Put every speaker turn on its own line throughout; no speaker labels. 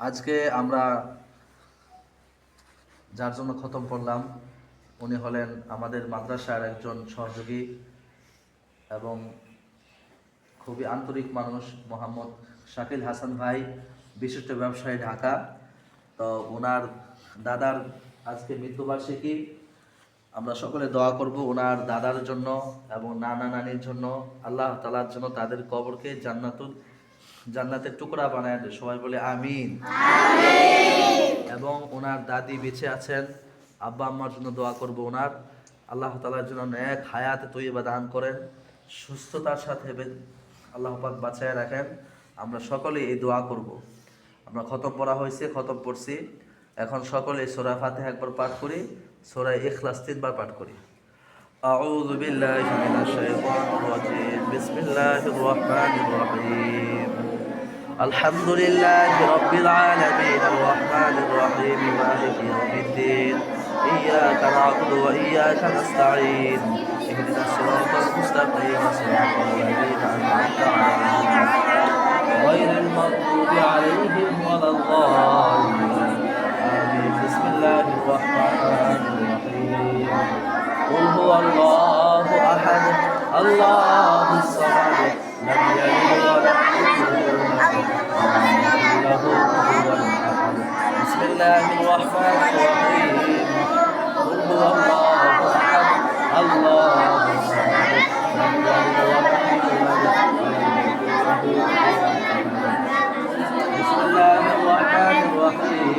আজকে আমরা যার জন্য খতম পড়লাম উনি হলেন আমাদের মাদ্রাসার একজন সহযোগী এবং খুবই আন্তরিক মানুষ, মোহাম্মদ শাকিল হাসান ভাই, বিশিষ্ট ব্যবসায়ী, ঢাকা। তো ওনার দাদার আজকে মৃত্যুবার্ষিকী। আমরা সকলে দোয়া করব ওনার দাদার জন্য এবং নানা নানির জন্য, আল্লাহ তাআলার জন্য তাদের কবরকে জান্নাতের টুকরা বানায় দেয়। সবাই বলে আমিন। এবং ওনার দাদি বেঁচে আছেন, আব্বা আম্মার জন্য দোয়া করব ওনার, আল্লাহ তাআলার জন্য নেক হায়াতে তৈয়বা দান করেন, সুস্থতার সাথে আল্লাহ পাক বাঁচায় রাখেন। আমরা সকলেই এই দোয়া করব। আমরা খতম পড়া হয়েছে, খতম পড়ছি, এখন সকলে সূরা ফাতিহা একবার পাঠ করি, সূরা ইখলাস 3 বার পাঠ করি। আউযু বিল্লাহি মিনাশ শাইতানির রাজীম, বিসমিল্লাহির রহমানির রহিম। আলহামদুলিল্লাহি রাব্বিল আলামিন, আর রহমানির রহিম, মালিকি ইয়াউমিদ্দিন, ইয়্যাকা না'বুদু ওয়া ইয়্যাকা নাস্তাঈন, ইহদিনাস সিরাতাল মুস্তাকিম, সিরাতাল লাযীনা আন'আমতা আলাইহিম গায়রিল মাগদুবি আলাইহিম ওয়ালাদ-দাল্লিন। আমিন। বিসমিল্লাহির রহমানির রহিম। কুল হুয়াল্লাহু আহাদ, আল্লাহুস সামাদ, লাম ইয়ালিদ ওয়া লাম ইউলাদ ওয়া লাম ইয়াকুল লাহু কুফুওয়ান আহাদ। বিসমিল্লাহির রহমানির রহিম। কুল হুয়াল্লাহু আহাদ, আল্লাহুস সামাদ, লাম ইয়ালিদ ওয়া লাম ইউলাদ ওয়া লাম ইয়াকুল লাহু কুফুওয়ান আহাদ। বিসমিল্লাহির রহমানির রহিম।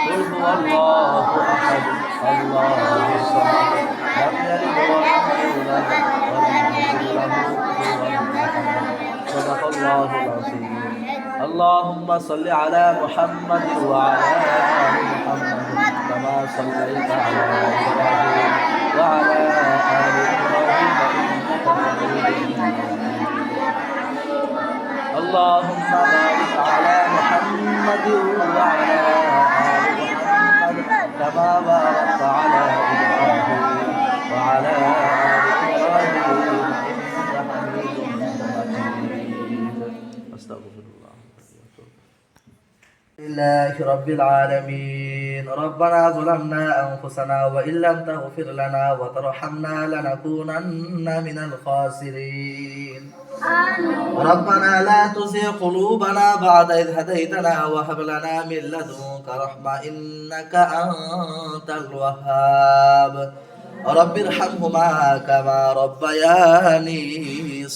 কুল হুয়াল্লাহু আহাদ, আল্লাহুস সামাদ, লাম ইয়ালিদ ওয়া লাম ইউলাদ ওয়া লাম ইয়াকুল লাহু কুফুওয়ান আহাদ। সাদাকাল্লাহুল আযীম। اللهم صل على محمد وعلى آل محمد كما صليت على إبراهيم وعلى آل إبراهيم إنك حميد مجيد. اللهم بارك على محمد وعلى آل محمد كما باركت على إبراهيم وعلى آل إبراهيم إنك حميد مجيد. أستغفر الله. لله رب العالمين. ربنا ظلمنا أنفسنا وإن لم تغفر لنا وترحمنا لنكونن من الخاسرين. ربنا لا تزغ قلوبنا بعد إذ هديتنا وهب لنا من لدنك رحمة إنك أنت الوهاب. رب ارحمهما كما ربياني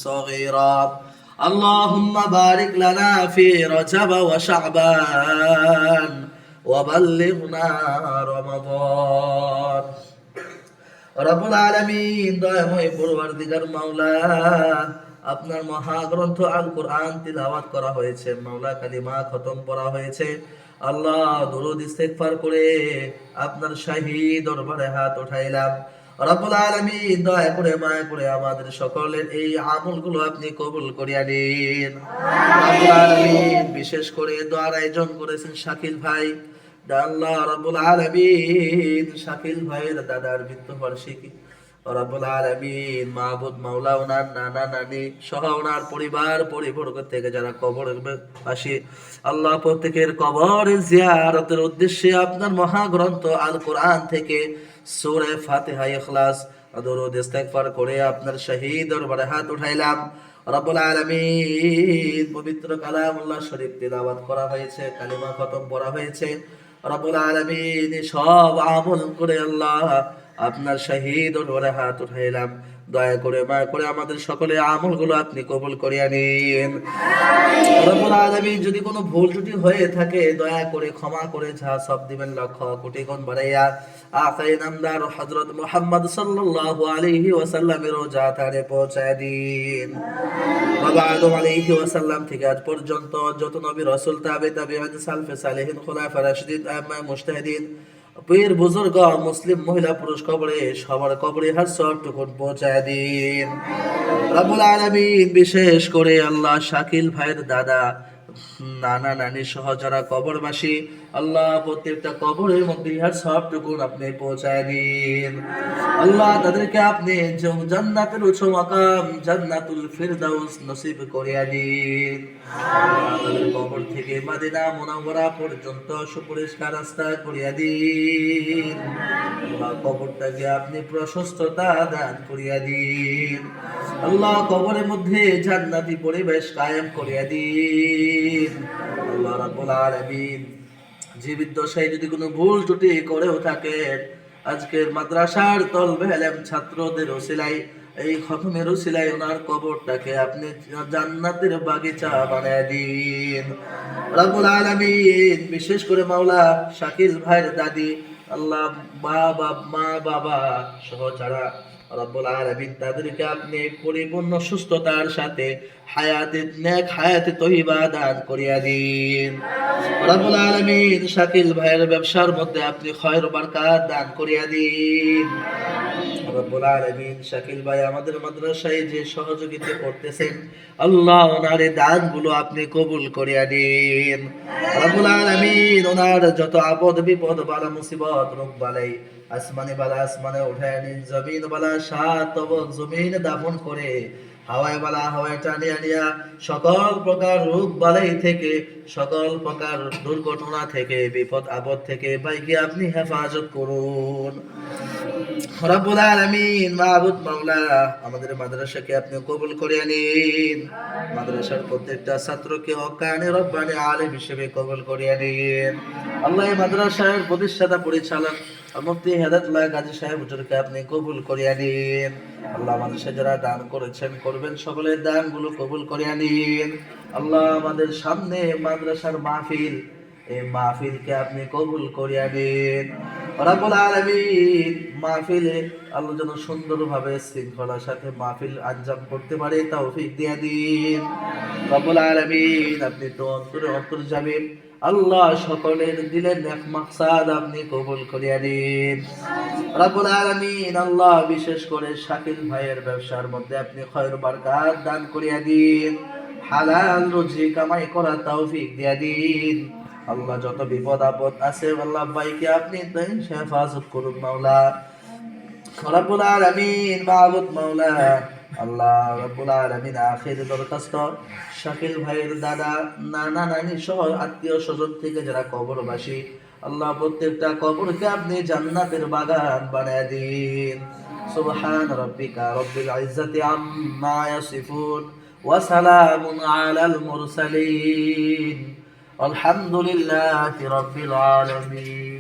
صغيرا. اللهم بارك لنا في رجب وشعبان وبلغنا رمضان. রব্বুল আলামিন, দয়াময় পরওয়ারদিগার মাওলা, আপনার মহাগ্রন্থ আল কোরআন তিলাওয়াত করা হয়েছে, মাওলা কালিমা খতম করা হয়েছে। আল্লাহ দুরূদ ইস্তেগফার করে আপনার শাহী দরবারে হাত উঠাইলাম। রব্বুল আলামিন, দয়া করে মায়া করে আমাদের সকলের এই আমলগুলো আপনি কবুল করিয়া নিন। রব্বুল আলামিন, বিশেষ করে দোয়ার আয়োজন করেছেন শাকিল ভাই। আল্লাহ রব্বুল আলামিন, শাকিল ভাইয়ের দাদার মৃত্যুবার্ষিকী, রব্বুল আলামিন, মাবুদ মাওলা, ওনার নানা নানি সহ ওনার পরিবার পরিবর্গ থেকে যারা কবরের পাশে, আল্লাহ প্রত্যেকের কবরের জিয়ারতের উদ্দেশ্যে আপনার মহাগ্রন্থ আল কোরআন থেকে সূরা ফাতিহা, ইখলাস, দরুদ ইস্তেগফার করে আপনার শহীদ দরবারে হাত উঠাইলাম। রব্বুল আলামিন, পবিত্র কালামুল্লাহ শরীফ তিলাওয়াত করা হয়েছে, কালিমা খতম পড়া হয়েছে। রব্বুল আলামিন, সব আমল করে আল্লাহ আপনার শহীদ দরবারে হাত উঠাইলাম। দয়া করে মায়া করে আমাদের সকলে আমলগুলো আপনি কবুল করিয়া নিন। রব্বুল আলামিন, যদি কোনো ভুল ত্রুটি হয়ে থাকে দয়া করে ক্ষমা করে যা সব দিবেন লক্ষ কোটি গুণ বাড়াইয়া আখির নামদার হযরত মুহাম্মদ সাল্লাল্লাহু আলাইহি ওয়াসাল্লামের রওজাতে পৌঁছায় দিন। বাবা আদম আলাইহি ওয়াসাল্লাম থেকে আজ পর্যন্ত যত নবী রাসূল তাবিঈন সালফে সালেহিন খুলাফা রাশিদিন আইম্মা মুজতাহিদিন পীর বুজুর্গ মুসলিম মহিলা পুরুষ কবরে সবার কবরে হার সবটুকুন পৌঁছায় দিন। রব্বুল আলামিন, বিশেষ করে আল্লাহ শাকিল ভাইয়ের দাদা নানা নানি সহ যারা কবরবাসী, আল্লাহ প্রত্যেকটা কবরের মধ্যে হার সবটুকুন আপনি পৌঁছায় দিন। আল্লাহ তাদেরকে আপনি জান্নাতের উচ্চ মাকাম জান্নাতুল ফিরদাউস নসিব করিয়া দিন। তাদের কবর থেকে থেকে মদিনা মুনাওয়ারা পর্যন্ত সুপরিষ্কার রাস্তা করিয়া দিন। আল্লাহ কবরটাকে আপনি প্রশস্ততা দান করিয়া দিন। আল্লাহ কবরের মধ্যে জান্নাতি পরিবেশ কায়েম করিয়া দিন। আল্লাহ রাব্বুল আলামিন জীবিত দশায় যদি কোনো ভুল ত্রুটি করেও থাকেন, আজকের মাদ্রাসার তলবে এলেম ছাত্রদের ওসিলায়, এই খতমের ওসিলায় ওনার কবরটাকে আপনি জান্নাতের বাগিচা বানায় দিন রব্বুল আলামিন। বিশেষ করে মাওলা শাকিল ভাইয়ের দাদি, আল্লাহ মা বাবা সহ যারা রব্বুল আলামিন তাদেরকে আপনি পরিপূর্ণ সুস্থতার সাথে হায়াতে তৈবা দান করিয়া দিন রব্বুল আলামিন। শাকিল ভাইয়ের ব্যবসার মধ্যে আপনি খয়র বারকাত দান করিয়া দিন রব্বুল আলামিন। শাকিল ভাই আমাদের মাদ্রাসায় যে সহযোগিতা করতেছেন, আল্লাহ ওনার এই দানগুলো আপনি কবুল করিয়া দিন রব্বুল আলামিন। ওনার যত আপদ বিপদ বালা মুসিবত রোগ বালাই আসমানে বালা আসমানে উঠায় নিন, জমিন বালা সাত তবক জমিন দাফন করে হাওয়ায় বালা হাওয়ায় টানে আনিয়া সকল প্রকার রোগ বালাই থেকে, সকল প্রকার দুর্ঘটনা থেকে, বিপদ আপদ থেকে ভাইকে আপনি হেফাজত করুন রব্বুল আলামিন। মাবুদ মাওলা আমাদের মাদ্রাসাকে আপনি কবুল করে নিন। মাদ্রাসার প্রত্যেকটা ছাত্রকে অকানে রব্বানি আলেম হিসেবে কবুল করে নিন। আল্লাহ এই মাদ্রাসার প্রতিষ্ঠাতা পরিচালক মুফতি হেদায়েতুল্লাহ গাজী সাহেব হুজুরকে আপনি কবুল করে নিন। আল্লাহ মাদ্রাসায় যারা দান করেছেন করবেন সকলের দানগুলো কবুল করে নিন। আল্লাহ আমাদের সামনে মাদ্রাসার মাহফিল, এই মাহফিলকে আপনি কবুল করিয়া দিন রব্বুল আলামিন। মাহফিলে আল্লাহ যেন সুন্দরভাবে শৃঙ্খলার সাথে মাহফিল আঞ্জাম করতে পারে তৌফিক দিয়া দিন রব্বুল আলামিন। আপনি তো অন্তরে যাবেন, আল্লাহ সকলের দিলের নেক মাকসাদ আপনি কবুল করিয়া দিন রব্বুল আলামিন। আল্লাহ বিশেষ করে শাকিল ভাইয়ের ব্যবসার মধ্যে আপনি খয়র বারকাত দান করিয়া দিন, হালাল রুজি কামাই করার তৌফিক দিয়া দিন। আল্লাহ যত বিপদ আপদ আছে আল্লাহ ভাইকে আপনি হেফাজত করুন মাওলা রব্বুল আলামিন। মাবুদ মাওলা আল্লাহ রব্বুল আলামিন। আখির দরখাস্ত শাকিল ভাইয়ের দাদা নানা নানি সহ আত্মীয় স্বজন থেকে যারা কবরবাসী, আল্লাহ প্রত্যেকটা কবরকে আপনি জান্নাতের বাগান বানায় দিন। সুবহান রাব্বিকা রব্বিল ইজ্জাতি আম্মা ইয়াসিফুন ওয়া সালামুন আলাল মুরসালিন আলহামদুলিল্লাহি রাব্বিল আলামিন।